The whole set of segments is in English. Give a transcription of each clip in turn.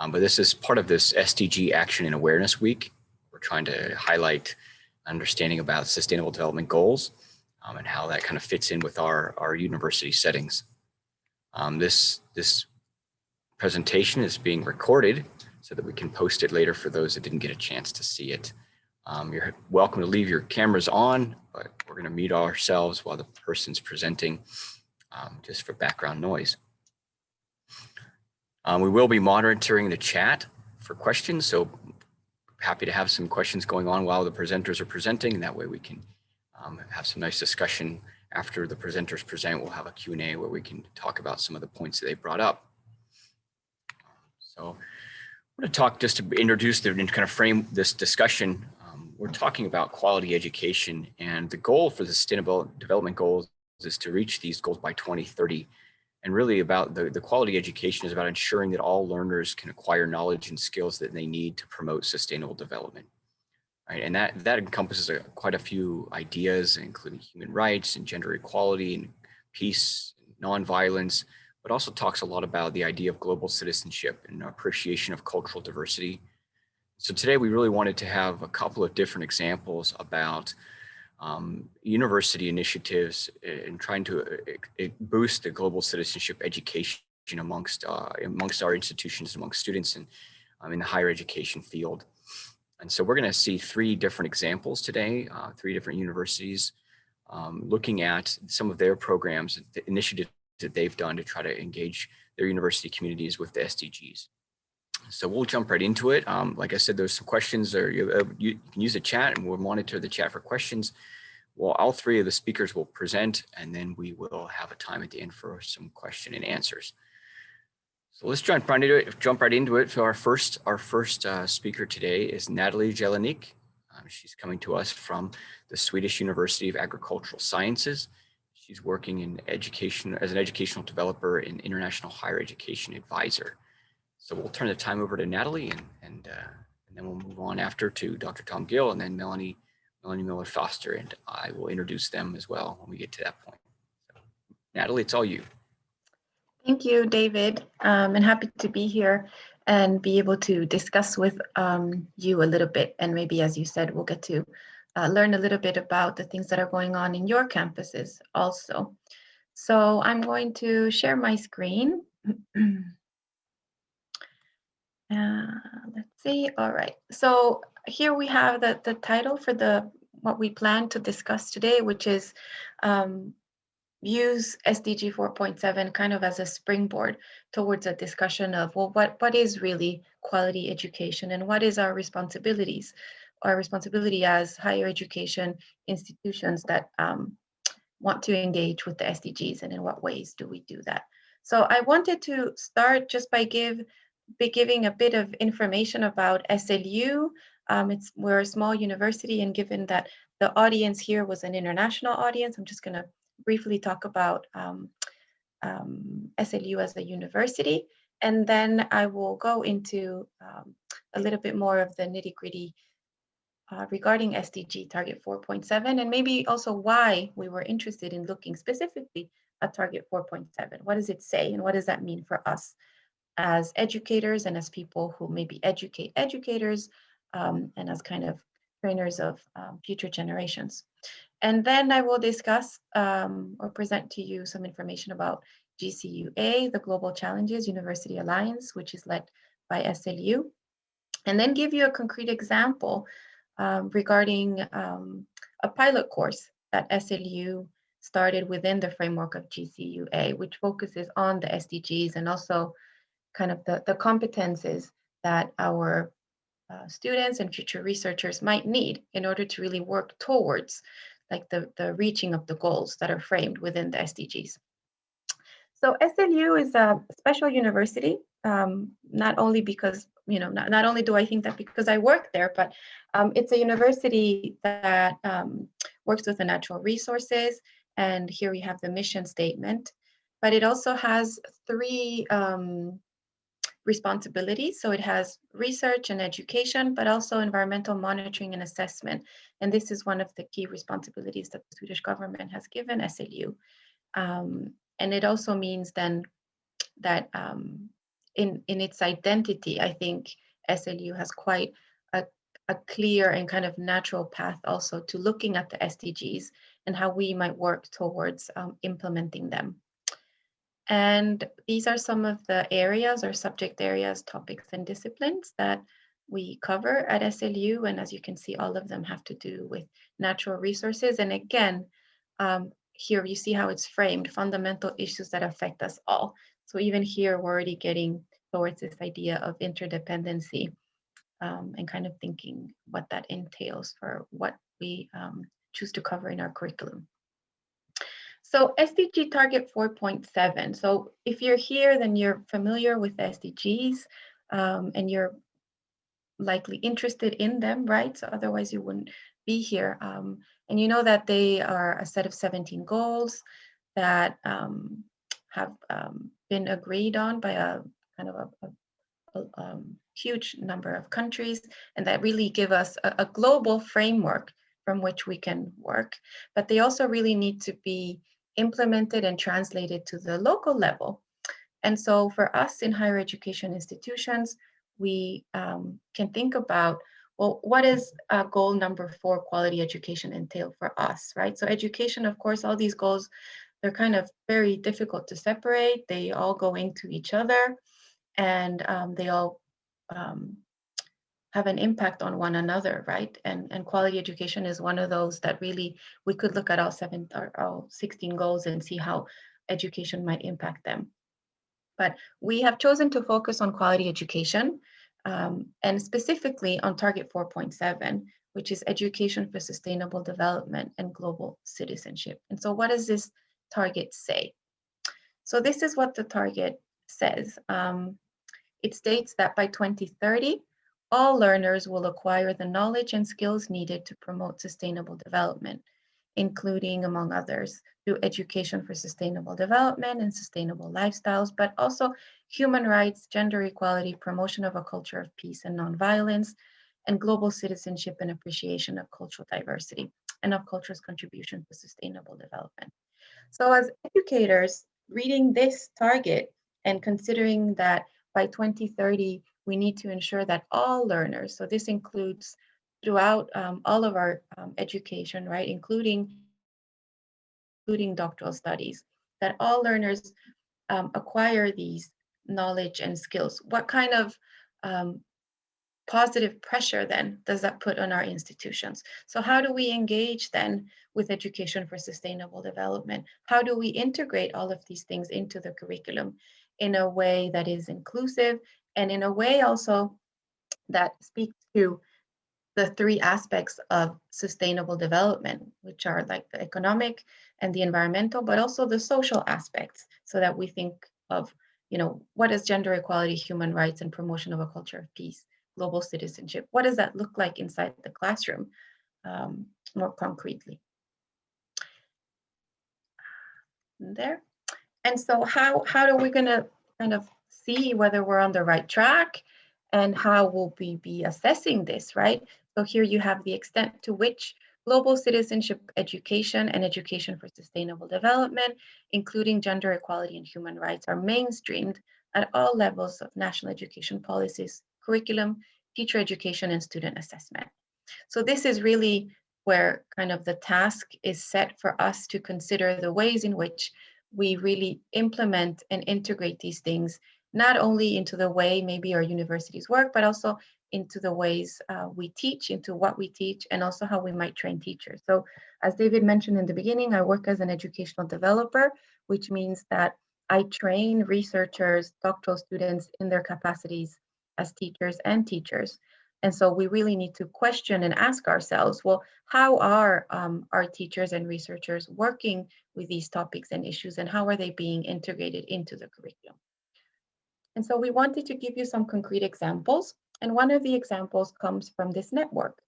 But this is part of this SDG Action and Awareness Week. We're trying to highlight understanding about Sustainable Development Goals and how that kind of fits in with our university settings. This presentation is being recorded so that we can post it later for those that didn't get a chance to see it. You're welcome to leave your cameras on, but we're going to mute ourselves while the person's presenting, just for background noise. We will be monitoring the chat for questions, so happy to have some questions going on while the presenters are presenting, and that way we can have some nice discussion. After the presenters present, we'll have a Q&A where we can talk about some of the points that they brought up. So I'm going to talk just to introduce and kind of frame this discussion. We're talking about quality education, and the goal for the Sustainable Development Goals is to reach these goals by 2030. And really about the quality education is about ensuring that all learners can acquire knowledge and skills that they need to promote sustainable development. Right? And that encompasses quite a few ideas, including human rights and gender equality and peace, nonviolence, but also talks a lot about the idea of global citizenship and appreciation of cultural diversity. So today we really wanted to have a couple of different examples about university initiatives in trying to boost the global citizenship education amongst our institutions, amongst students and in the higher education field. And so we're going to see three different examples today, three different universities looking at some of their programs, the initiatives that they've done to try to engage their university communities with the SDGs. So we'll jump right into it. Like I said, there's some questions, or you can use the chat and we'll monitor the chat for questions. Well, all three of the speakers will present, and then we will have a time at the end for some question and answers. So let's jump right into it. So our first speaker today is Natalie Jelenik. She's coming to us from the Swedish University of Agricultural Sciences. She's working in education as an educational developer and international higher education advisor. So we'll turn the time over to Natalie, and then we'll move on after to Dr. Tom Gill, and then Melanie Miller-Foster, and I will introduce them as well when we get to that point. So, Natalie, it's all you. Thank you, David. And happy to be here and be able to discuss with you a little bit. And maybe, as you said, we'll get to learn a little bit about the things that are going on in your campuses also. So I'm going to share my screen. Let's see. All right. So here we have the title for what we plan to discuss today, which is use SDG 4.7 kind of as a springboard towards a discussion of, well, what is really quality education and what is our responsibility as higher education institutions that want to engage with the SDGs, and in what ways do we do that? So I wanted to start just by giving a bit of information about SLU. We're a small university, and given that the audience here was an international audience, I'm just going to briefly talk about SLU as a university, and then I will go into a little bit more of the nitty-gritty regarding SDG Target 4.7, and maybe also why we were interested in looking specifically at Target 4.7. What does it say, and what does that mean for us as educators and as people who maybe educate educators and as kind of trainers of future generations. And then I will discuss or present to you some information about GCUA, the Global Challenges University Alliance, which is led by SLU, and then give you a concrete example regarding a pilot course that SLU started within the framework of GCUA, which focuses on the SDGs and also kind of the competences that our students and future researchers might need in order to really work towards like the reaching of the goals that are framed within the SDGs. So SLU is a special university, not only because, not only do I think that because I work there, but it's a university that works with the natural resources. And here we have the mission statement, but it also has three responsibilities. So it has research and education, but also environmental monitoring and assessment. And this is one of the key responsibilities that the Swedish government has given SLU. And it also means then that in its identity, I think SLU has quite a clear and kind of natural path also to looking at the SDGs and how we might work towards implementing them. And these are some of the areas or subject areas, topics, and disciplines that we cover at SLU. And as you can see, all of them have to do with natural resources. And again, here you see how it's framed, fundamental issues that affect us all. So even here, we're already getting towards this idea of interdependency and kind of thinking what that entails for what we choose to cover in our curriculum. So SDG target 4.7. So if you're here, then you're familiar with the SDGs and you're likely interested in them, right? So otherwise you wouldn't be here. And you know that they are a set of 17 goals that have been agreed on by a kind of a huge number of countries, and that really give us a global framework from which we can work. But they also really need to be implemented and translated to the local level. And so for us in higher education institutions, we can think about, well, what is goal number 4, quality education, entail for us, right? So education, of course, all these goals, they're kind of very difficult to separate. They all go into each other, and they all have an impact on one another, right? And quality education is one of those that really, we could look at all 16 goals and see how education might impact them. But we have chosen to focus on quality education and specifically on target 4.7, which is education for sustainable development and global citizenship. And so what does this target say? So this is what the target says. It states that by 2030, all learners will acquire the knowledge and skills needed to promote sustainable development, including, among others, through education for sustainable development and sustainable lifestyles, but also human rights, gender equality, promotion of a culture of peace and nonviolence, and global citizenship and appreciation of cultural diversity and of culture's contribution to sustainable development. So as educators, reading this target and considering that by 2030, we need to ensure that all learners, so this includes throughout all of our education, right, including doctoral studies, that all learners acquire these knowledge and skills. What kind of positive pressure then does that put on our institutions? So how do we engage then with education for sustainable development? How do we integrate all of these things into the curriculum in a way that is inclusive and in a way also that speaks to the 3 aspects of sustainable development, which are like the economic and the environmental, but also the social aspects, so that we think of, you know, what is gender equality, human rights, and promotion of a culture of peace, global citizenship? What does that look like inside the classroom more concretely? There. And so how are we going to kind of see whether we're on the right track, and how will we be assessing this, right? So here you have the extent to which global citizenship education and education for sustainable development, including gender equality and human rights, are mainstreamed at all levels of national education policies, curriculum, teacher education, and student assessment. So this is really where kind of the task is set for us to consider the ways in which we really implement and integrate these things, not only into the way maybe our universities work, but also into the ways we teach, into what we teach, and also how we might train teachers. So as David mentioned in the beginning, I work as an educational developer, which means that I train researchers, doctoral students in their capacities as teachers and teachers. And so we really need to question and ask ourselves, well, how are our teachers and researchers working with these topics and issues, and how are they being integrated into the curriculum? And so we wanted to give you some concrete examples. And one of the examples comes from this network,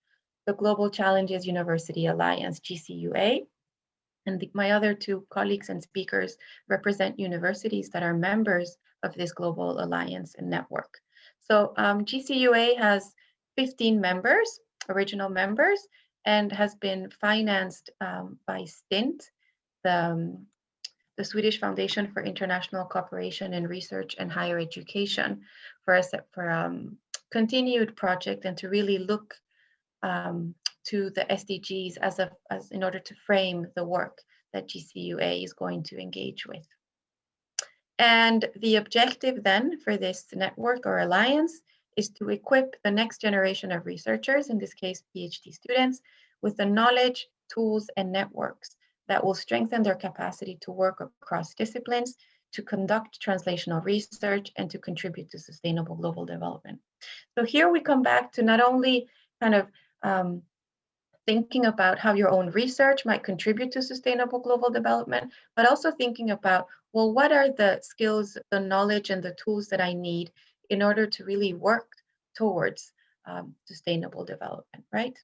the Global Challenges University Alliance, GCUA. And my other 2 colleagues and speakers represent universities that are members of this global alliance and network. So GCUA has 15 members, original members, and has been financed by STINT, the the Swedish Foundation for International Cooperation in Research and Higher Education for a continued project and to really look to the SDGs as in order to frame the work that GCUA is going to engage with. And the objective then for this network or alliance is to equip the next generation of researchers, in this case PhD students, with the knowledge, tools, and networks that will strengthen their capacity to work across disciplines, to conduct translational research, and to contribute to sustainable global development. So here we come back to not only kind of thinking about how your own research might contribute to sustainable global development, but also thinking about, well, what are the skills, the knowledge, and the tools that I need in order to really work towards sustainable development, right?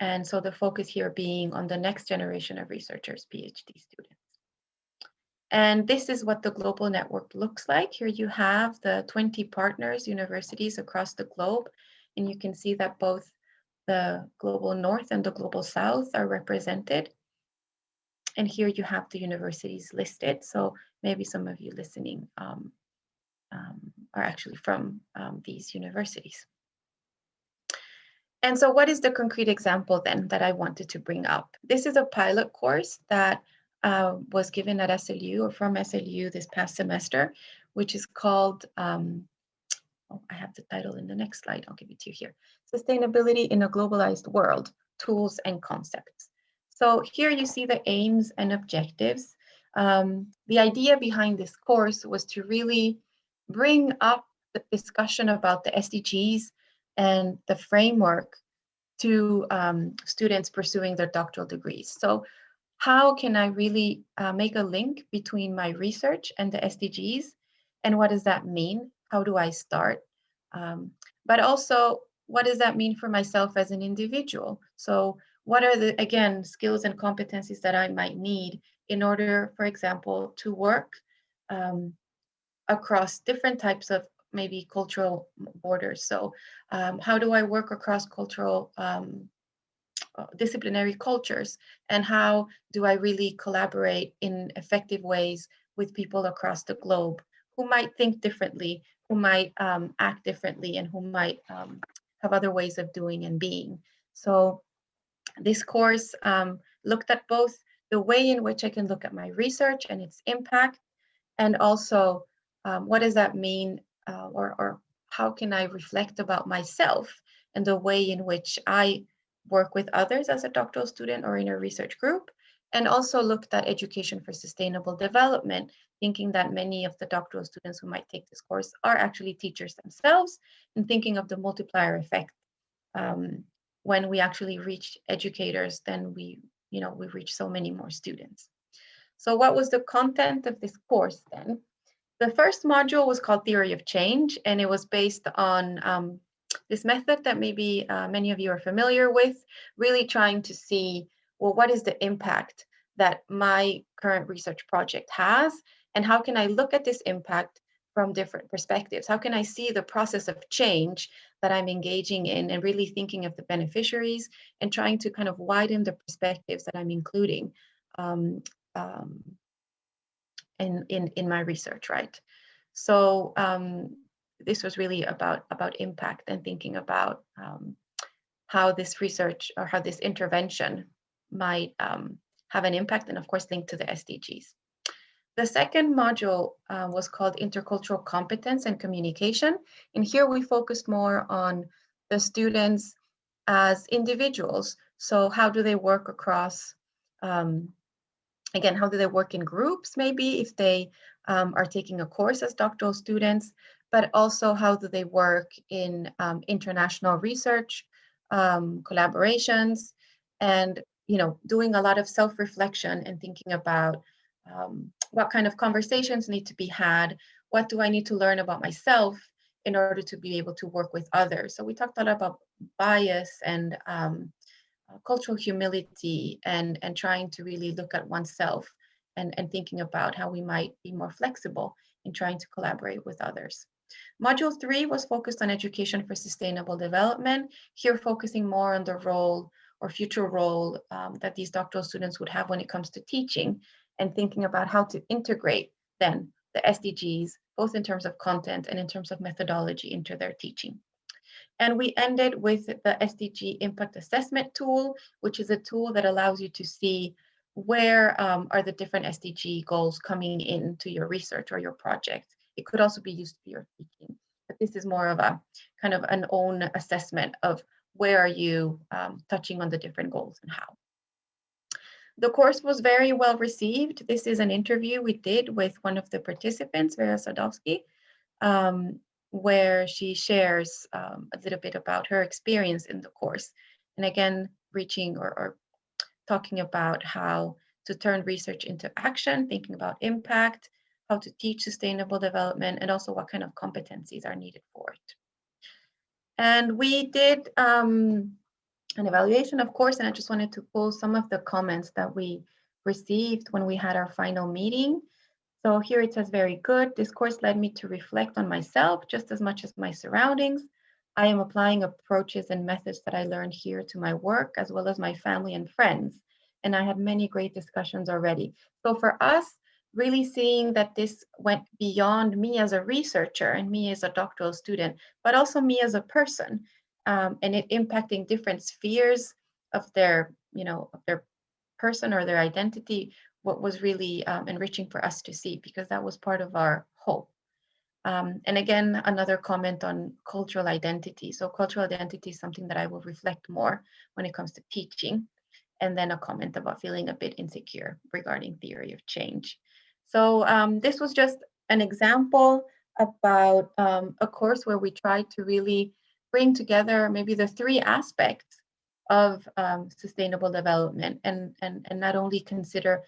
And so the focus here being on the next generation of researchers, PhD students. And this is what the global network looks like. Here you have the 20 partners, universities across the globe, and you can see that both the global north and the global south are represented. And here you have the universities listed. So maybe some of you listening are actually from these universities. And so what is the concrete example then that I wanted to bring up? This is a pilot course that was given at SLU or from SLU this past semester, which is called, oh, I have the title in the next slide, I'll give it to you here. Sustainability in a Globalized World, Tools and Concepts. So here you see the aims and objectives. The idea behind this course was to really bring up the discussion about the SDGs and the framework to students pursuing their doctoral degrees. So how can I really make a link between my research and the SDGs? And what does that mean? How do I start? But also, what does that mean for myself as an individual? So what are the, again, skills and competencies that I might need in order, for example, to work across different types of maybe cultural borders? So how do I work across cultural disciplinary cultures, and how do I really collaborate in effective ways with people across the globe who might think differently, who might act differently, and who might have other ways of doing and being. So this course looked at both the way in which I can look at my research and its impact, and also what does that mean, or how can I reflect about myself and the way in which I work with others as a doctoral student or in a research group, and also looked at education for sustainable development, thinking that many of the doctoral students who might take this course are actually teachers themselves, and thinking of the multiplier effect. When we actually reach educators, then we reach so many more students. So what was the content of this course then? The first module was called Theory of Change, and it was based on this method that maybe many of you are familiar with, really trying to see, well, what is the impact that my current research project has, and how can I look at this impact from different perspectives? How can I see the process of change that I'm engaging in and really thinking of the beneficiaries and trying to kind of widen the perspectives that I'm including in my research, right? So this was really about impact and thinking about how this research or how this intervention might have an impact, and of course linked to the SDGs. The second module was called Intercultural Competence and Communication. And here we focused more on the students as individuals. So how do they work across, again, how do they work in groups, maybe if they are taking a course as doctoral students, but also how do they work in international research, collaborations, and doing a lot of self-reflection and thinking about what kind of conversations need to be had, what do I need to learn about myself in order to be able to work with others. So we talked a lot about bias and cultural humility and trying to really look at oneself and thinking about how we might be more flexible in trying to collaborate with others. Module 3 was focused on education for sustainable development, here focusing more on the role or future role that these doctoral students would have when it comes to teaching, and thinking about how to integrate then the SDGs, both in terms of content and in terms of methodology, into their teaching. And we ended with the SDG Impact Assessment tool, which is a tool that allows you to see where are the different SDG goals coming into your research or your project. It could also be used for your teaching, but this is more of a kind of an own assessment of where are you touching on the different goals and how. The course was very well received. This is an interview we did with one of the participants, Vera Sadowski, where she shares a little bit about her experience in the course. And again, reaching or talking about how to turn research into action, thinking about impact, how to teach sustainable development, and also what kind of competencies are needed for it. And we did an evaluation, of course, and I just wanted to pull some of the comments that we received when we had our final meeting. So here it says, very good. This course led me to reflect on myself just as much as my surroundings. I am applying approaches and methods that I learned here to my work, as well as my family and friends. And I had many great discussions already. So for us, really seeing that this went beyond me as a researcher and me as a doctoral student, but also me as a person, and it impacting different spheres of their, of their person or their identity, what was really enriching for us to see, because that was part of our hope. And again, another comment on cultural identity. So cultural identity is something that I will reflect more when it comes to teaching. And then a comment about feeling a bit insecure regarding theory of change. So this was just an example about a course where we tried to really bring together maybe the three aspects of sustainable development, and not only consider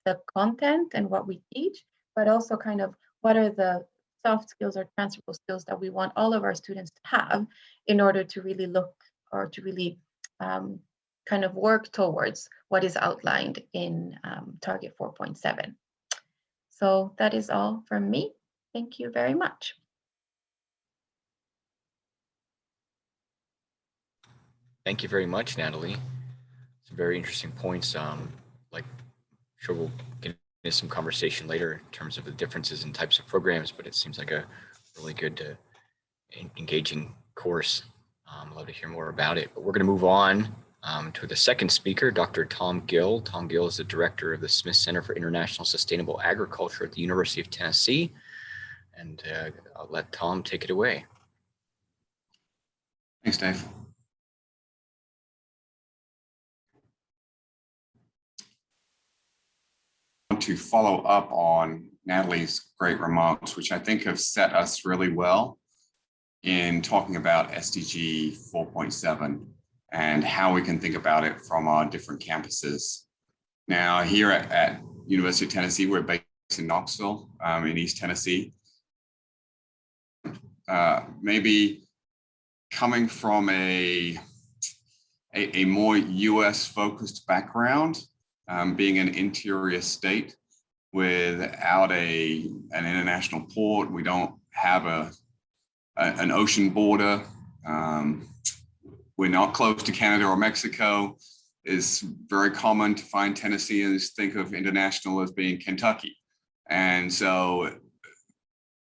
the content and what we teach, but also kind of what are the soft skills or transferable skills that we want all of our students to have in order to really look or to really kind of work towards what is outlined in Target 4.7. So that is all from me. Thank you very much. Thank you very much, Natalie. Some very interesting points. Sure we'll get into some conversation later in terms of the differences in types of programs, but it seems like a really good, engaging course. Love to hear more about it. But we're going to move on to the second speaker, Dr. Tom Gill. Tom Gill is the director of the Smith Center for International Sustainable Agriculture at the University of Tennessee. And I'll let Tom take it away. Thanks, Dave. To follow up on Natalie's great remarks, which I think have set us really well in talking about SDG 4.7 and how we can think about it from our different campuses. Now, here at University of Tennessee, we're based in Knoxville, in East Tennessee. Maybe coming from a more US-focused background, being an interior state without an international port, we don't have an ocean border. We're not close to Canada or Mexico. It's very common to find Tennesseans think of international as being Kentucky. And so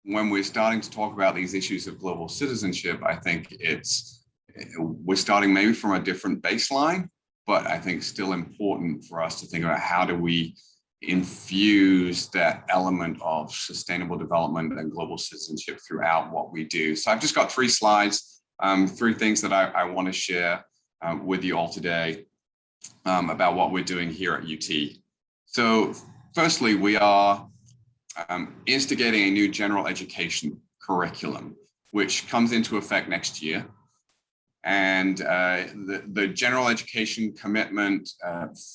when we're starting to talk about these issues of global citizenship, I think we're starting maybe from a different baseline, but I think still important for us to think about how do we infuse that element of sustainable development and global citizenship throughout what we do. So I've just got 3 slides, 3 things that I want to share with you all today about what we're doing here at UT. So firstly, we are instigating a new general education curriculum, which comes into effect next year. And the general education commitment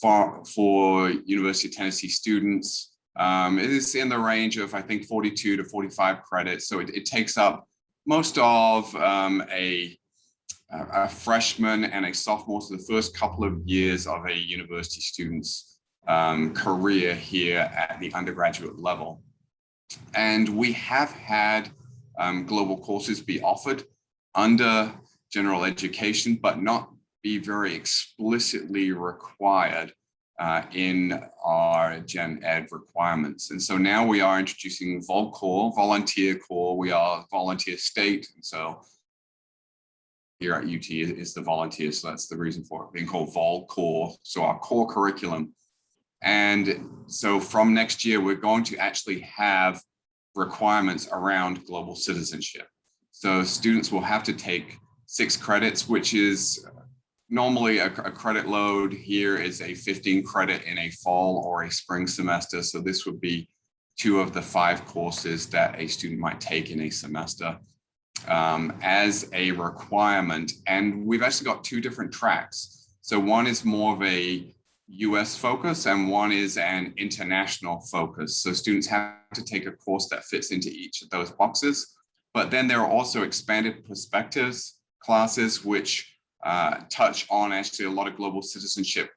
for University of Tennessee students is in the range of, I think, 42 to 45 credits. So it takes up most of a freshman and a sophomore, so the first couple of years of a university student's career here at the undergraduate level. And we have had global courses be offered under general education, but not be very explicitly required in our Gen Ed requirements. And so now we are introducing VolCore, volunteer core. We are volunteer state. And so here at UT is the volunteers. So that's the reason for it being called VolCore. So our core curriculum. And so from next year, we're going to actually have requirements around global citizenship. So students will have to take 6 credits, which is normally a credit load here is a 15 credit in a fall or a spring semester. So this would be 2 of the 5 courses that a student might take in a semester as a requirement. And we've actually got 2 different tracks. So one is more of a US focus and one is an international focus. So students have to take a course that fits into each of those boxes. But then there are also expanded perspectives classes, which touch on actually a lot of global citizenship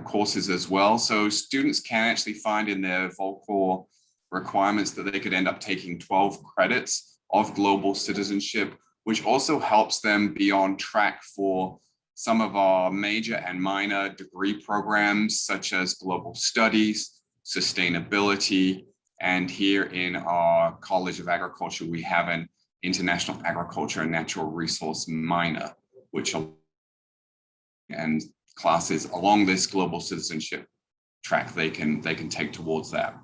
courses as well. So students can actually find in their VolCore requirements that they could end up taking 12 credits of global citizenship, which also helps them be on track for some of our major and minor degree programs, such as global studies, sustainability, and here in our College of Agriculture, we have an International Agriculture and Natural Resource minor, which and classes along this global citizenship track they can take towards that.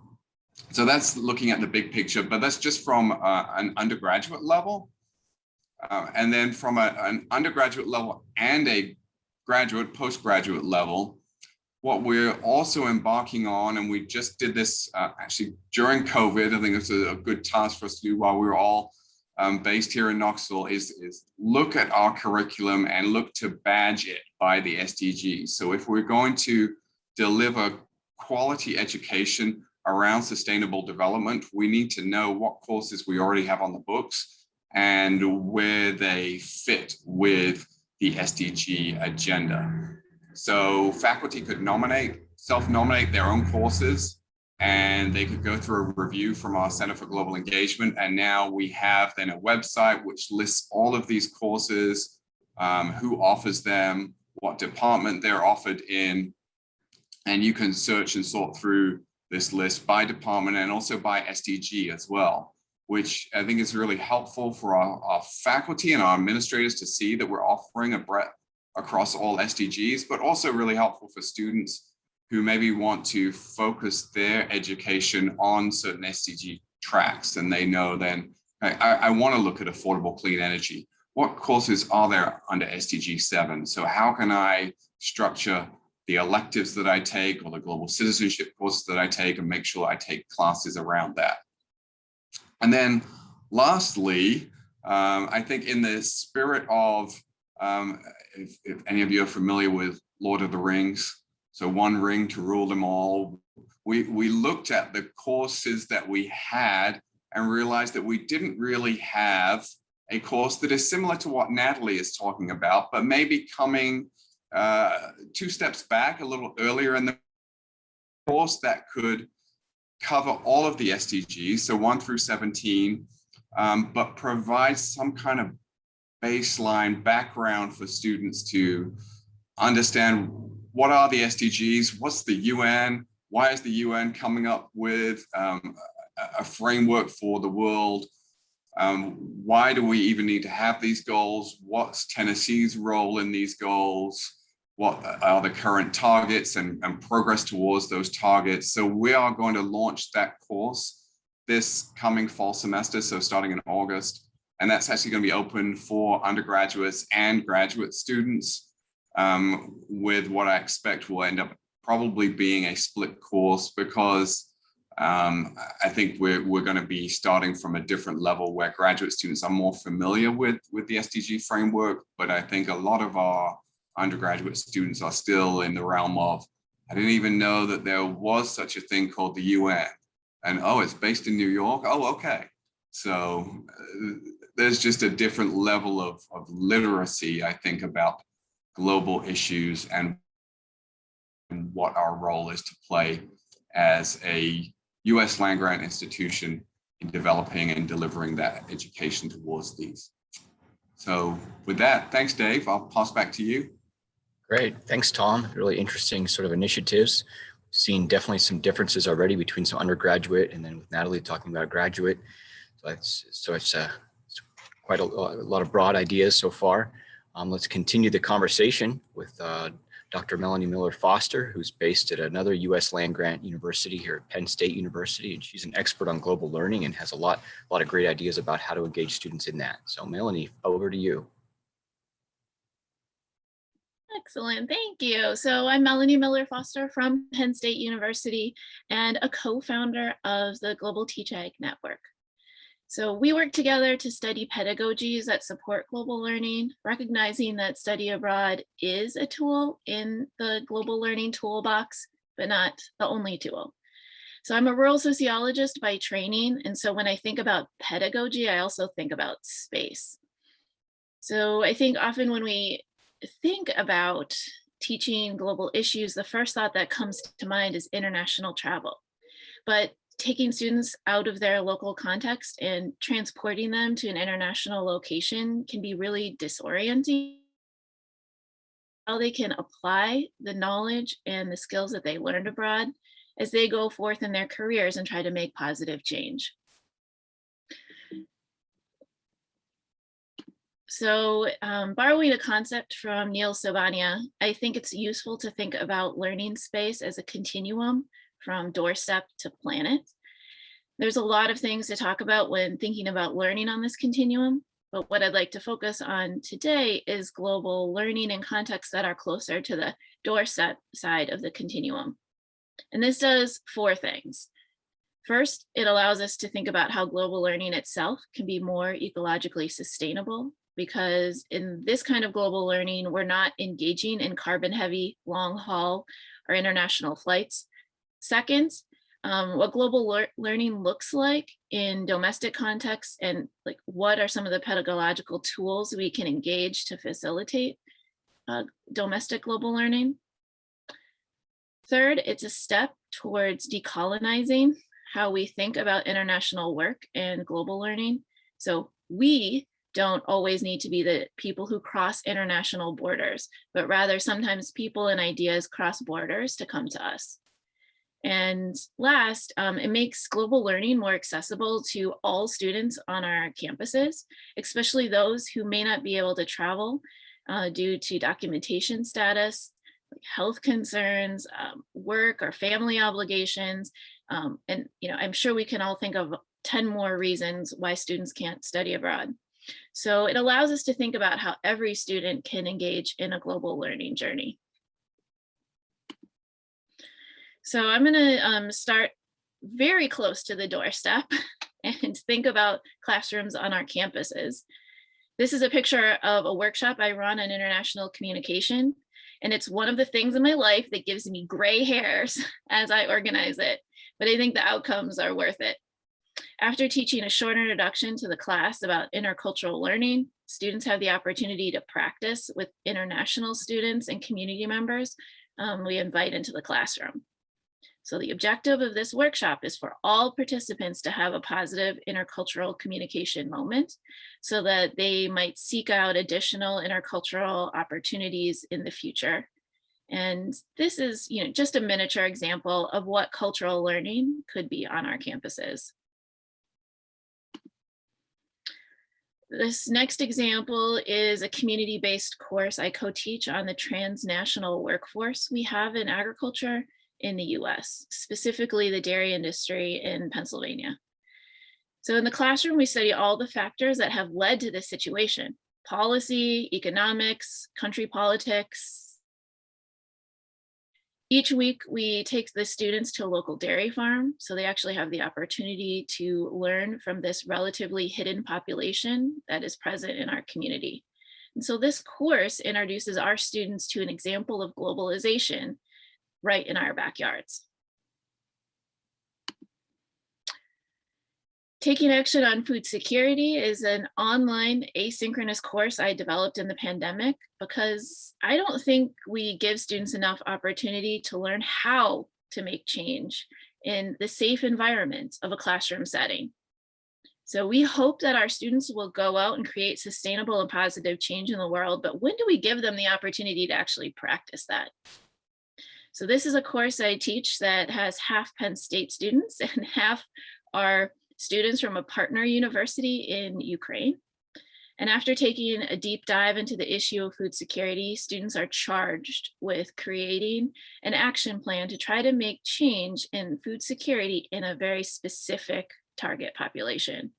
So that's looking at the big picture, but that's just from an undergraduate level. And then from an undergraduate level and a graduate, postgraduate level, what we're also embarking on, and we just did this actually during COVID, I think it's a good task for us to do while we were all based here in Knoxville, is look at our curriculum and look to badge it by the SDGs. So if we're going to deliver quality education around sustainable development, we need to know what courses we already have on the books and where they fit with the SDG agenda. So faculty could self-nominate their own courses, and they could go through a review from our Center for Global Engagement. And now we have then a website which lists all of these courses, who offers them, what department they're offered in, and you can search and sort through this list by department and also by SDG as well, which I think is really helpful for our faculty and our administrators to see that we're offering a breadth across all SDGs, but also really helpful for students who maybe want to focus their education on certain SDG tracks. And they know then, I want to look at affordable clean energy. What courses are there under SDG 7? So how can I structure the electives that I take or the global citizenship courses that I take and make sure I take classes around that? And then lastly, I think in the spirit of, if any of you are familiar with Lord of the Rings, so one ring to rule them all, we looked at the courses that we had and realized that we didn't really have a course that is similar to what Natalie is talking about, but maybe coming 2 steps back a little earlier in the course that could cover all of the SDGs, so 1 through 17, but provide some kind of baseline background for students to understand what are the SDGs, what's the UN, why is the UN coming up with a framework for the world, why do we even need to have these goals, what's Tennessee's role in these goals, what are the current targets and progress towards those targets. So we are going to launch that course this coming fall semester, so starting in August. And that's actually going to be open for undergraduates and graduate students, with what I expect will end up probably being a split course, because I think we're going to be starting from a different level where graduate students are more familiar with the SDG framework. But I think a lot of our undergraduate students are still in the realm of, I didn't even know that there was such a thing called the UN. And oh, it's based in New York. Oh, okay. So there's just a different level of literacy, I think, about global issues and what our role is to play as a US land-grant institution in developing and delivering that education towards these. So with that, thanks, Dave. I'll pass back to you. Great. Thanks, Tom. Really interesting sort of initiatives. Seen definitely some differences already between some undergraduate and then with Natalie talking about graduate. So it's quite a lot of broad ideas so far. Let's continue the conversation with Dr. Melanie Miller-Foster, who's based at another U.S. land-grant university here at Penn State University, and she's an expert on global learning and has a lot of great ideas about how to engage students in that. So Melanie, over to you. Excellent, thank you. So I'm Melanie Miller-Foster from Penn State University and a co-founder of the Global Teach Ag Network. So we work together to study pedagogies that support global learning, recognizing that study abroad is a tool in the global learning toolbox, but not the only tool. So I'm a rural sociologist by training, and so when I think about pedagogy, I also think about space. So I think often when we think about teaching global issues, the first thought that comes to mind is international travel. But taking students out of their local context and transporting them to an international location can be really disorienting. How they can apply the knowledge and the skills that they learned abroad as they go forth in their careers and try to make positive change. So borrowing a concept from Neil Sobania, I think it's useful to think about learning space as a continuum from doorstep to planet. There's a lot of things to talk about when thinking about learning on this continuum, but what I'd like to focus on today is global learning in contexts that are closer to the doorstep side of the continuum. And this does four things. First, it allows us to think about how global learning itself can be more ecologically sustainable, because in this kind of global learning, we're not engaging in carbon heavy, long haul, or international flights. Second, what global learning looks like in domestic contexts, and like what are some of the pedagogical tools we can engage to facilitate domestic global learning. Third, it's a step towards decolonizing how we think about international work and global learning. So we don't always need to be the people who cross international borders, but rather sometimes people and ideas cross borders to come to us. And last, it makes global learning more accessible to all students on our campuses, especially those who may not be able to travel due to documentation status, like health concerns, work or family obligations. And I'm sure we can all think of 10 more reasons why students can't study abroad. So it allows us to think about how every student can engage in a global learning journey. So I'm going to start very close to the doorstep and think about classrooms on our campuses. This is a picture of a workshop I run on international communication, and it's one of the things in my life that gives me gray hairs as I organize it, but I think the outcomes are worth it. After teaching a short introduction to the class about intercultural learning, students have the opportunity to practice with international students and community members we invite into the classroom. So the objective of this workshop is for all participants to have a positive intercultural communication moment so that they might seek out additional intercultural opportunities in the future. And this is, just a miniature example of what cultural learning could be on our campuses. This next example is a community-based course I co-teach on the transnational workforce we have in agriculture in the US, specifically the dairy industry in Pennsylvania. So in the classroom, we study all the factors that have led to this situation: policy, economics, country politics. Each week, we take the students to a local dairy farm, so they actually have the opportunity to learn from this relatively hidden population that is present in our community. And so this course introduces our students to an example of globalization right in our backyards. Taking Action on Food Security is an online asynchronous course I developed in the pandemic because I don't think we give students enough opportunity to learn how to make change in the safe environment of a classroom setting. So we hope that our students will go out and create sustainable and positive change in the world, but when do we give them the opportunity to actually practice that? So this is a course I teach that has half Penn State students and half are students from a partner university in Ukraine. And after taking a deep dive into the issue of food security, students are charged with creating an action plan to try to make change in food security in a very specific target population.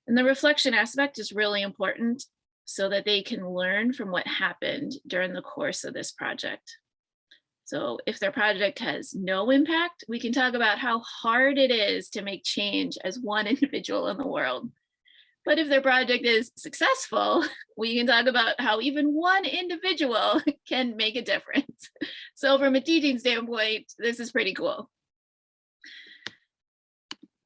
And the reflection aspect is really important so that they can learn from what happened during the course of this project. So if their project has no impact, we can talk about how hard it is to make change as one individual in the world. But if their project is successful, we can talk about how even one individual can make a difference. So from a teaching standpoint, this is pretty cool.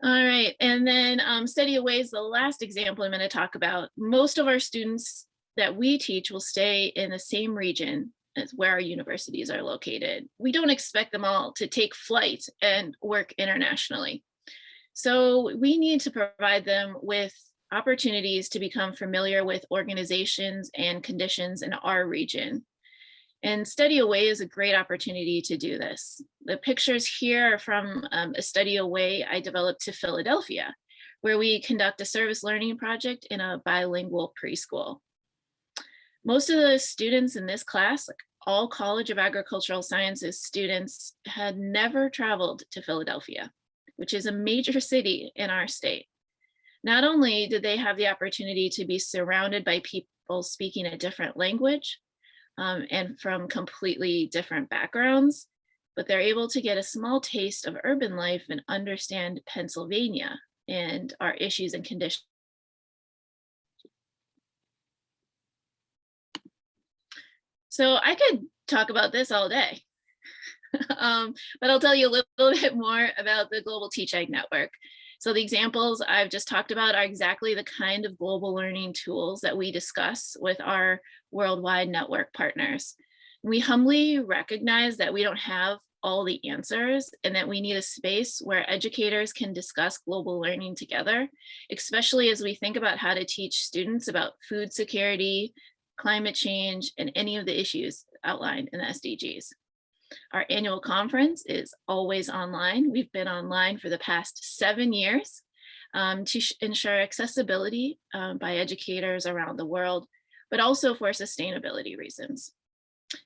All right, and then Steady Away is the last example I'm going to talk about. Most of our students that we teach will stay in the same region as where our universities are located. We don't expect them all to take flight and work internationally. So we need to provide them with opportunities to become familiar with organizations and conditions in our region. And Study Away is a great opportunity to do this. The pictures here are from a Study Away I developed to Philadelphia, where we conduct a service learning project in a bilingual preschool. Most of the students in this class, like all College of Agricultural Sciences students, had never traveled to Philadelphia, which is a major city in our state. Not only did they have the opportunity to be surrounded by people speaking a different language and from completely different backgrounds, but they're able to get a small taste of urban life and understand Pennsylvania and our issues and conditions. So I could talk about this all day, but I'll tell you a little bit more about the Global Teach Ag Network. So the examples I've just talked about are exactly the kind of global learning tools that we discuss with our worldwide network partners. We humbly recognize that we don't have all the answers and that we need a space where educators can discuss global learning together, especially as we think about how to teach students about food security, climate change, and any of the issues outlined in the SDGs. Our annual conference is always online. We've been online for the past 7 years to ensure accessibility by educators around the world, but also for sustainability reasons.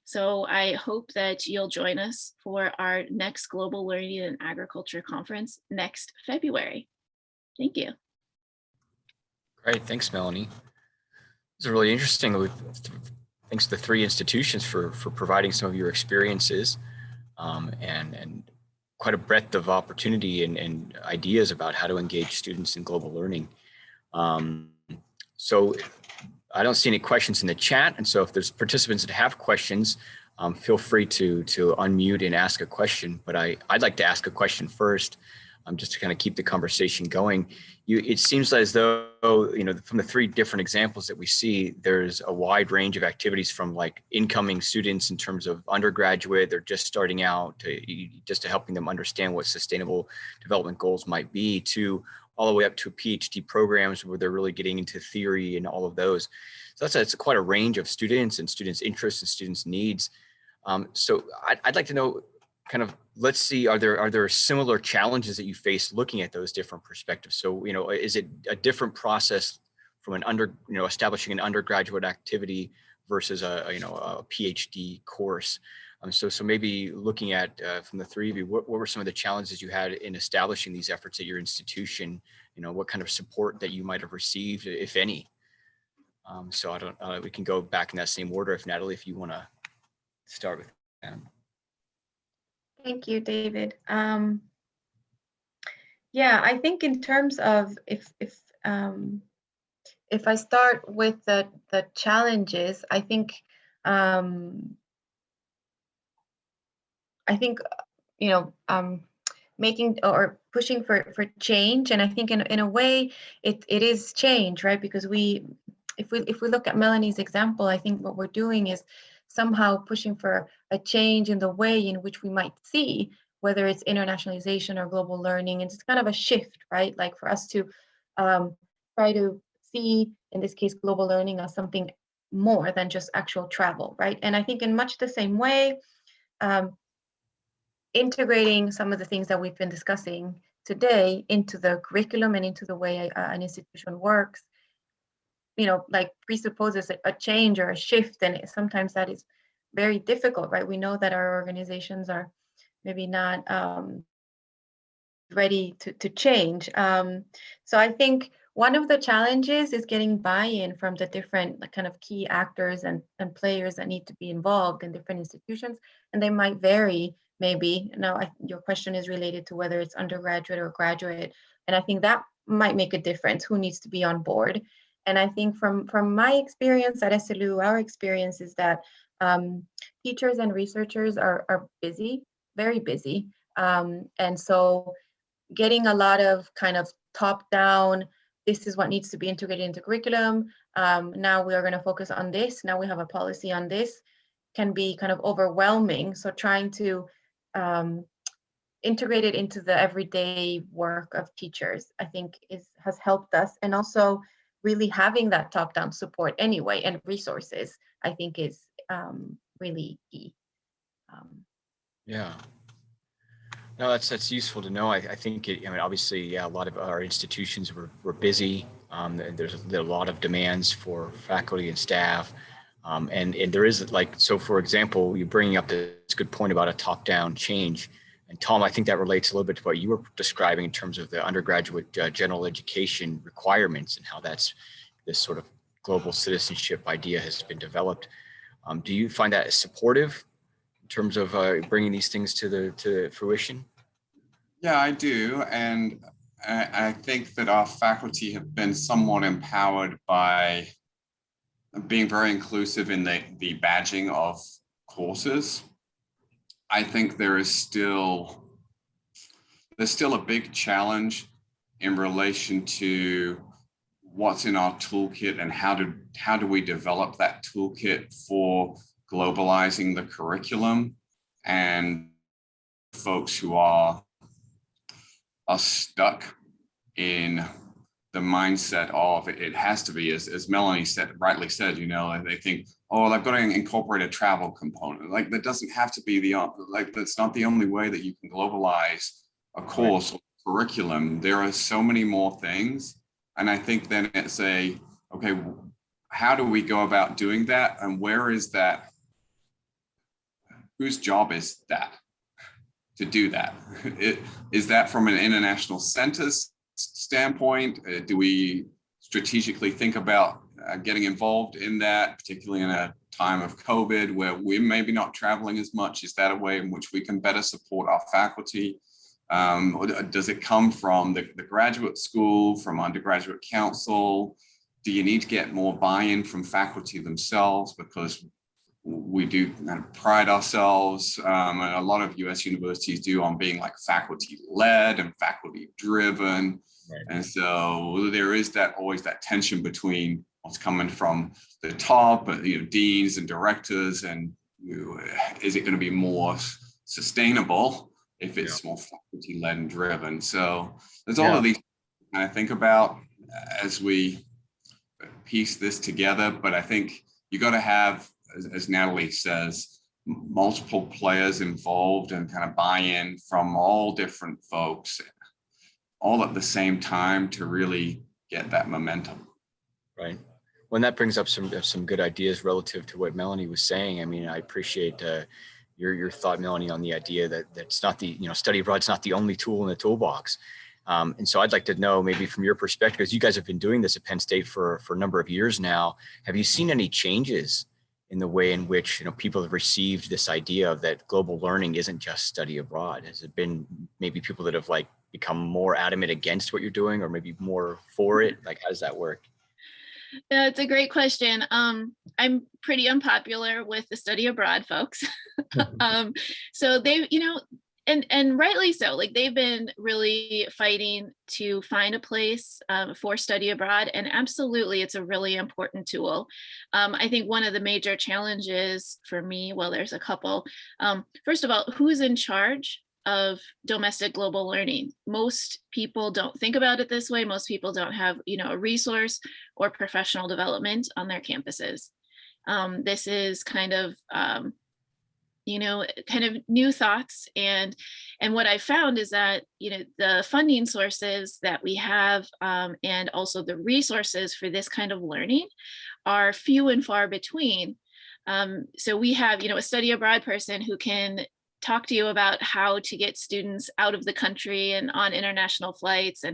So I hope that you'll join us for our next Global Learning in Agriculture Conference next February. Thank you. Great, thanks, Melanie. This is really interesting. Thanks to the three institutions for providing some of your experiences and quite a breadth of opportunity and ideas about how to engage students in global learning. So I don't see any questions in the chat. And so if there's participants that have questions, feel free to unmute and ask a question. But I'd like to ask a question first, just to kind of keep the conversation going. It seems as though, from the three different examples that we see, there's a wide range of activities from like incoming students in terms of undergraduate, they're just starting out, to helping them understand what sustainable development goals might be, to all the way up to PhD programs where they're really getting into theory and all of those. So it's quite a range of students and students' interests and students' needs. So I'd like to know, kind of, let's see, are there similar challenges that you face looking at those different perspectives? So, is it a different process from establishing an undergraduate activity versus a PhD course? So maybe looking at from the three of you, what were some of the challenges you had in establishing these efforts at your institution? What kind of support that you might have received, if any? So we can go back in that same order. If Natalie, if you want to start with that. Thank you, David. Yeah, I think in terms of if I start with the challenges, I think making or pushing for change, and I think in a way it is change, right? Because if we look at Melanie's example, I think what we're doing is somehow pushing for a change in the way in which we might see whether it's internationalization or global learning, and it's kind of a shift, right? Like for us to try to see, in this case, global learning as something more than just actual travel, right? And I think in much the same way, integrating some of the things that we've been discussing today into the curriculum and into the way an institution works, like presupposes a change or a shift, and sometimes that is very difficult, right? We know that our organizations are maybe not ready to change. So I think one of the challenges is getting buy-in from the different kind of key actors and players that need to be involved in different institutions, and they might vary. Maybe now your question is related to whether it's undergraduate or graduate, and I think that might make a difference, who needs to be on board. And I think from my experience at SLU, our experience is that teachers and researchers are busy, very busy. And so getting a lot of kind of top-down, this is what needs to be integrated into curriculum. Now we are going to focus on this. Now we have a policy on this, can be kind of overwhelming. So trying to integrate it into the everyday work of teachers, I think has helped us. And also really having that top-down support anyway and resources, I think is really key. Yeah. No, that's useful to know. I think obviously, yeah, a lot of our institutions were busy. There's a lot of demands for faculty and staff. And there is so for example, you're bringing up this good point about a top-down change. And Tom, I think that relates a little bit to what you were describing in terms of the undergraduate general education requirements and how this sort of global citizenship idea has been developed. Do you find that supportive in terms of bringing these things to fruition? Yeah, I do. And I think that our faculty have been somewhat empowered by being very inclusive in the badging of courses. I think there's still a big challenge in relation to what's in our toolkit and how do we develop that toolkit for globalizing the curriculum, and folks who are stuck in the mindset of it has to be, as Melanie rightly said, they think, oh, I've got to incorporate a travel component. Like that doesn't have to be that's not the only way that you can globalize a course or curriculum. There are so many more things. And I think then it's okay, how do we go about doing that? And where is that? Whose job is that to do that? Is that from an international centers standpoint? Do we strategically think about getting involved in that, particularly in a time of COVID where we're maybe not traveling as much? Is that a way in which we can better support our faculty? Or does it come from the graduate school, from undergraduate council? Do you need to get more buy-in from faculty themselves? Because we do kind of pride ourselves, and a lot of US universities do, on being like faculty-led and faculty-driven. Right. And so there is always that tension between what's coming from the top, deans and directors, and is it going to be more sustainable if it's more faculty-led and driven? So there's all of these things I think about as we piece this together. But I think you got to have, as Natalie says, multiple players involved and kind of buy-in from all different folks, all at the same time, to really get that momentum. Right. Well, that brings up some good ideas relative to what Melanie was saying. I mean, I appreciate your thought, Melanie, on the idea that it's not study abroad's not the only tool in the toolbox. And so I'd like to know, maybe from your perspective, because you guys have been doing this at Penn State for a number of years now, have you seen any changes in the way in which people have received this idea of that global learning isn't just study abroad? Has it been maybe people that have become more adamant against what you're doing, or maybe more for it? How does that work? Yeah, it's a great question. I'm pretty unpopular with the study abroad folks. So they, and rightly so, they've been really fighting to find a place for study abroad. And absolutely, it's a really important tool. I think one of the major challenges for me, well, there's a couple. First of all, who's in charge of domestic global learning. Most people don't think about it this way. Most people don't have, a resource or professional development on their campuses. This is kind of new thoughts, and what I found is that the funding sources that we have and also the resources for this kind of learning are few and far between. So we have a study abroad person who can talk to you about how to get students out of the country and on international flights,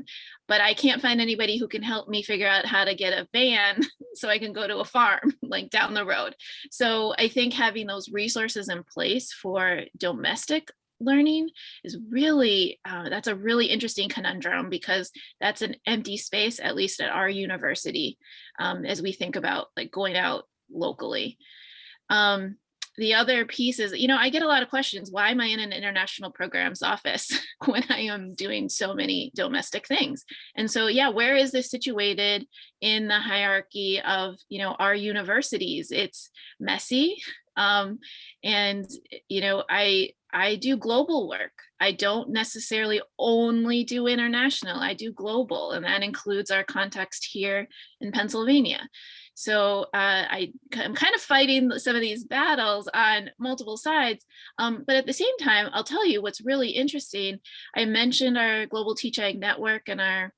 but I can't find anybody who can help me figure out how to get a van so I can go to a farm like down the road. So I think having those resources in place for domestic learning is really, that's a really interesting conundrum, because that's an empty space, at least at our university, as we think about like going out locally. The other piece is, I get a lot of questions. Why am I in an international programs office when I am doing so many domestic things? And so, yeah, where is this situated in the hierarchy of, our universities? It's messy. And, I do global work. I don't necessarily only do international. I do global, and that includes our context here in Pennsylvania. So I'm kind of fighting some of these battles on multiple sides. But at the same time, I'll tell you what's really interesting. I mentioned our Global Teaching Network and our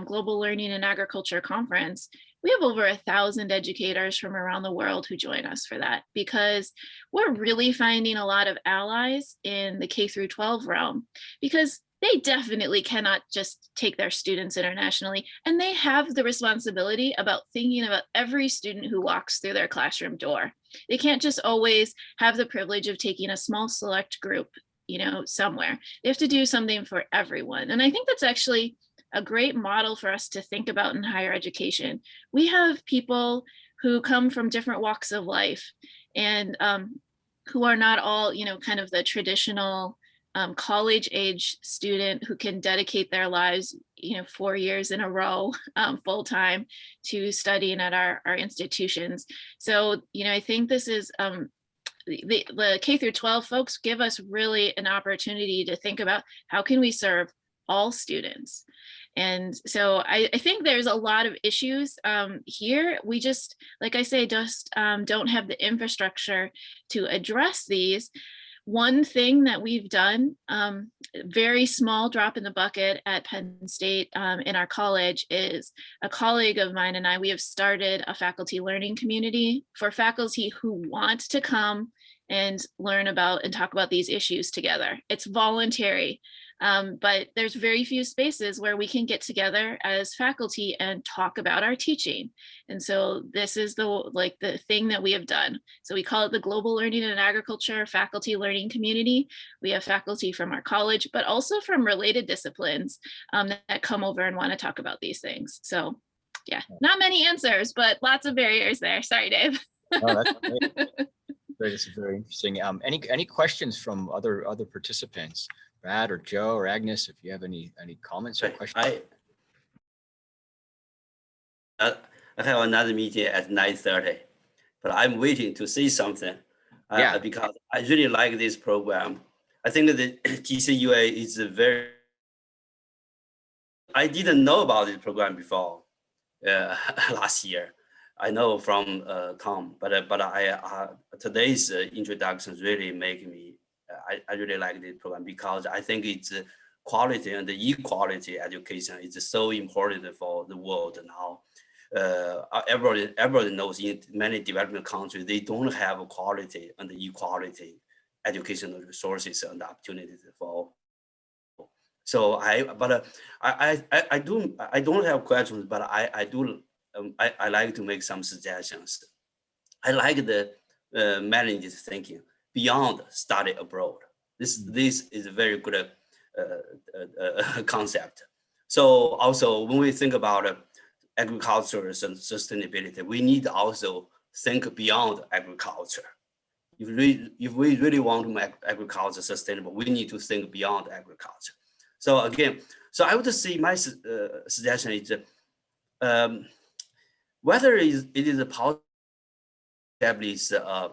Global Learning and Agriculture Conference. We have over 1,000 educators from around the world who join us for that, because we're really finding a lot of allies in the K through 12 realm, because they definitely cannot just take their students internationally, and they have the responsibility about thinking about every student who walks through their classroom door. They can't just always have the privilege of taking a small select group, somewhere. They have to do something for everyone. And I think that's actually a great model for us to think about in higher education. We have people who come from different walks of life, and who are not all, kind of the traditional college age student who can dedicate their lives, 4 years in a row, full time, to studying at our institutions. So, I think this is the K through 12 folks give us really an opportunity to think about how can we serve all students. And so I think there's a lot of issues here. We just, like I say, just don't have the infrastructure to address these. One thing that we've done, very small drop in the bucket at Penn State in our college, is a colleague of mine and I, we have started a faculty learning community for faculty who want to come and learn about and talk about these issues together. It's voluntary. But there's very few spaces where we can get together as faculty and talk about our teaching. And so this is the thing that we have done. So we call it the Global Learning and Agriculture Faculty Learning Community. We have faculty from our college, but also from related disciplines that come over and want to talk about these things. So yeah, not many answers, but lots of barriers there. Sorry, Dave. Oh, that's great. This is very interesting. Any questions from other participants? Brad or Joe or Agnes, if you have any comments or questions. I have another meeting at 9:30, but I'm waiting to say something because I really like this program. I think the GCUA is I didn't know about this program before last year. I know from Tom, but today's introductions really make me. I really like this program because I think it's quality and the equality education is so important for the world now. Everybody knows in many developing countries, they don't have quality and equality educational resources and opportunities for. So I don't have questions, but I like to make some suggestions. I like the Melanie's thinking beyond study abroad. This is a very good concept. So also when we think about agriculture and sustainability, we need to also think beyond agriculture. If we really want to make agriculture sustainable, we need to think beyond agriculture. So again, so I would say my suggestion is whether it is possible to establish a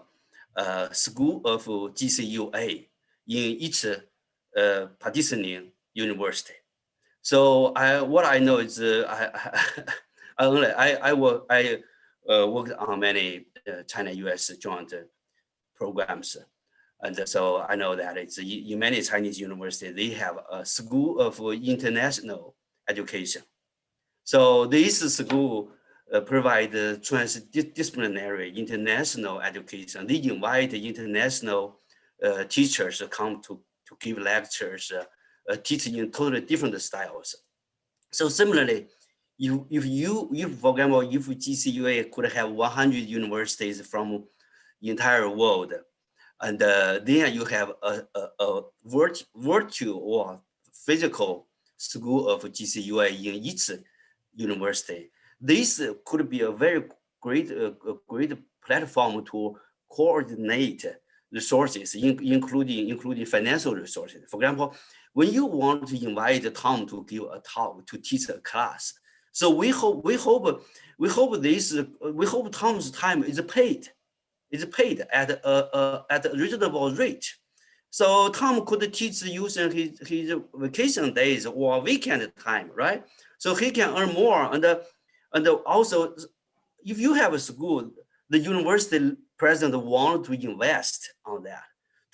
school of GCUA in each participating university. So what I know is I worked on many China-US joint programs. And so I know that it's in many Chinese universities, they have a school of international education. So this school provide transdisciplinary international education. They invite international teachers to come to give lectures, teaching in totally different styles. So similarly, if for example, if GCUA could have 100 universities from the entire world, and then you have a virtual or physical school of GCUA in each university. This could be a very great platform to coordinate resources, including financial resources. For example, when you want to invite Tom to give a talk to teach a class, so we hope Tom's time is paid. Is paid at a reasonable rate. So Tom could teach using his vacation days or weekend time, right? So he can earn more. And also, if you have a school, the university president want to invest on that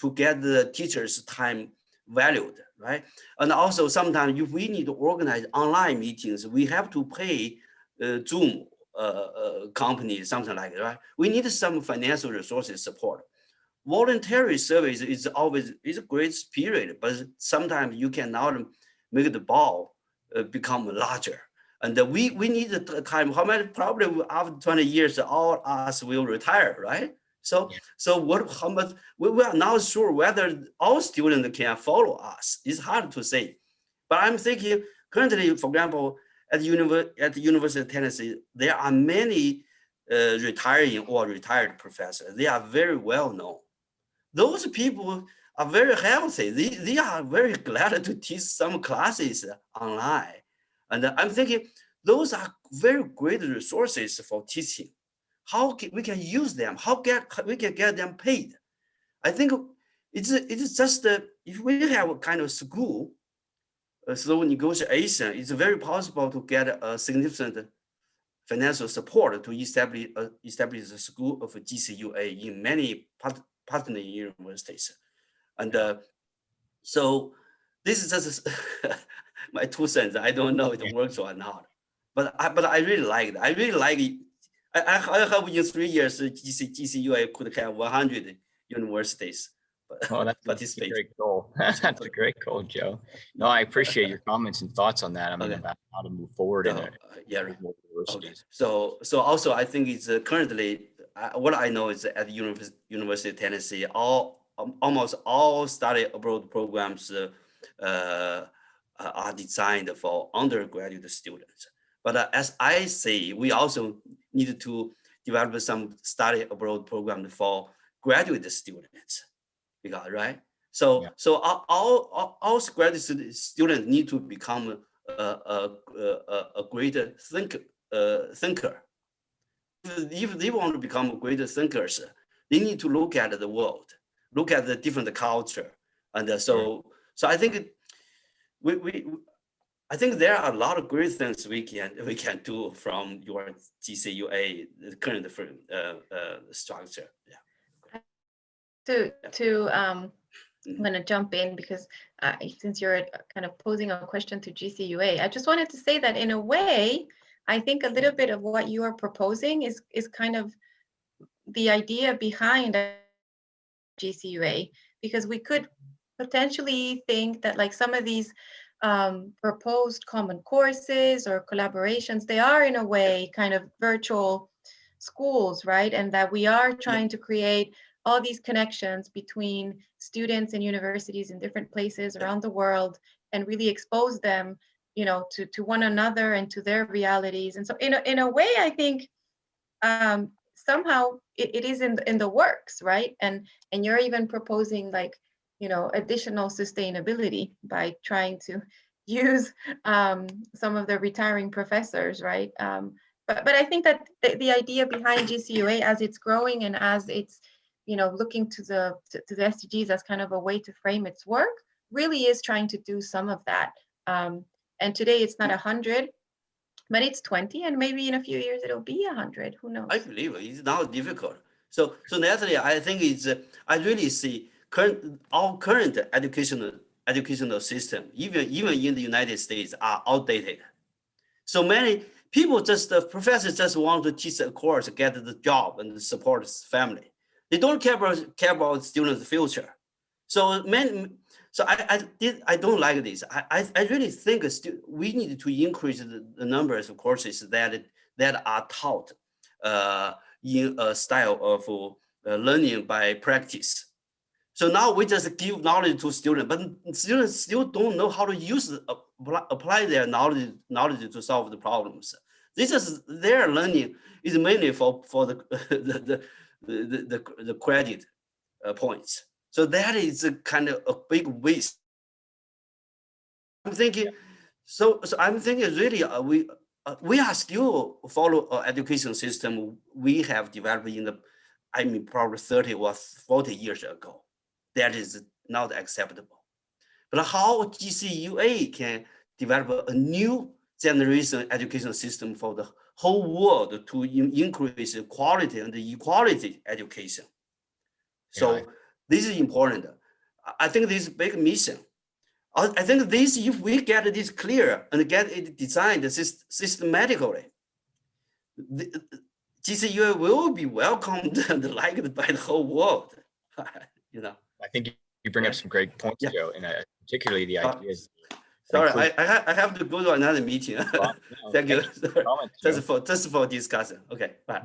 to get the teachers' time valued, right? And also sometimes if we need to organize online meetings, we have to pay Zoom companies, something like that, right? We need some financial resources support. Voluntary service is always a great spirit, but sometimes you cannot make the ball become larger. And we need the time. How many probably after 20 years, all us will retire, right? So how much we are not sure whether all students can follow us. It's hard to say, but I'm thinking currently, for example, at the University of Tennessee, there are many retiring or retired professors. They are very well known. Those people are very healthy. They are very glad to teach some classes online. And I'm thinking those are very great resources for teaching. How we can use them? How we can get them paid? I think it's just if we have a kind of school, through negotiation, it's very possible to get a significant financial support to establish a school of GCUA in many partner universities. And so this is just my 2 cents. I don't know if it works or not, but I really like it. I really like it. I hope in 3 years GCUA could have 100 universities. Oh, that's a great goal. That's a great goal, Joe. No, I appreciate your comments and thoughts on that. I mean, about how to move forward in it. Okay. So also I think it's currently what I know is at the University of Tennessee, almost all study abroad programs are designed for undergraduate students. But as I say, we also need to develop some study abroad program for graduate students. Because, right? So all graduate students need to become a greater thinker. If they want to become greater thinkers, they need to look at the world, look at the different culture, and so I think I think there are a lot of great things we can do from your GCUA, the current structure. Yeah. I'm going to jump in because since you're kind of posing a question to GCUA, I just wanted to say that in a way, I think a little bit of what you are proposing is kind of the idea behind GCUA, because we could potentially think that like some of these proposed common courses or collaborations, they are in a way kind of virtual schools, right? And that we are trying to create all these connections between students and universities in different places around the world and really expose them, you know, to one another and to their realities. And so in a way, I think somehow it is in the works, right? And you're even proposing like, you know, additional sustainability by trying to use some of the retiring professors, right? But I think that the idea behind GCUA as it's growing and as it's, you know, looking to the SDGs as kind of a way to frame its work, really is trying to do some of that. And today it's not 100, but it's 20, and maybe in a few years it'll be 100. Who knows? I believe it's not difficult. So Natalie, I think it's I really see our current educational system, even in the United States, are outdated. So many people professors just want to teach a course, get the job, and support his family. They don't care about students' future. So I don't like this. I really think we need to increase the numbers of courses that are taught in a style of learning by practice. So now we just give knowledge to students, but students still don't know how to apply their knowledge to solve the problems. This is their learning is mainly for the credit points. So that is a kind of a big waste. I'm thinking, so I'm thinking really we are still follow an education system we have developed probably 30 or 40 years ago. That is not acceptable. But how GCUA can develop a new generation education system for the whole world to increase quality and equality education. So this is important. I think this is a big mission. I think this, if we get this clear and get it designed systematically, GCUA will be welcomed and liked by the whole world. I think you bring up some great points, Joe, and particularly the ideas. Sorry, I have to go to another meeting. Thank you. Just for discussion. Okay, bye.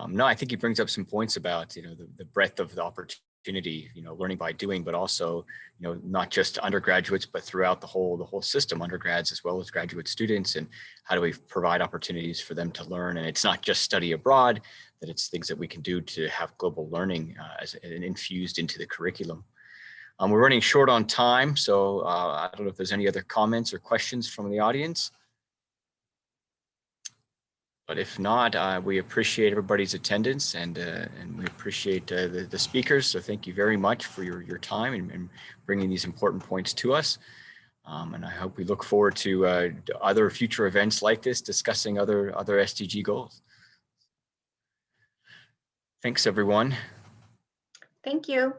No, I think he brings up some points about the breadth of the opportunity, learning by doing, but also not just undergraduates, but throughout the whole system, undergrads as well as graduate students, and how do we provide opportunities for them to learn? And it's not just study abroad, that it's things that we can do to have global learning as infused into the curriculum. We're running short on time, so I don't know if there's any other comments or questions from the audience. But if not, we appreciate everybody's attendance, and we appreciate the speakers. So thank you very much for your time and bringing these important points to us. And I hope we look forward to other future events like this, discussing other SDG goals. Thanks, everyone. Thank you.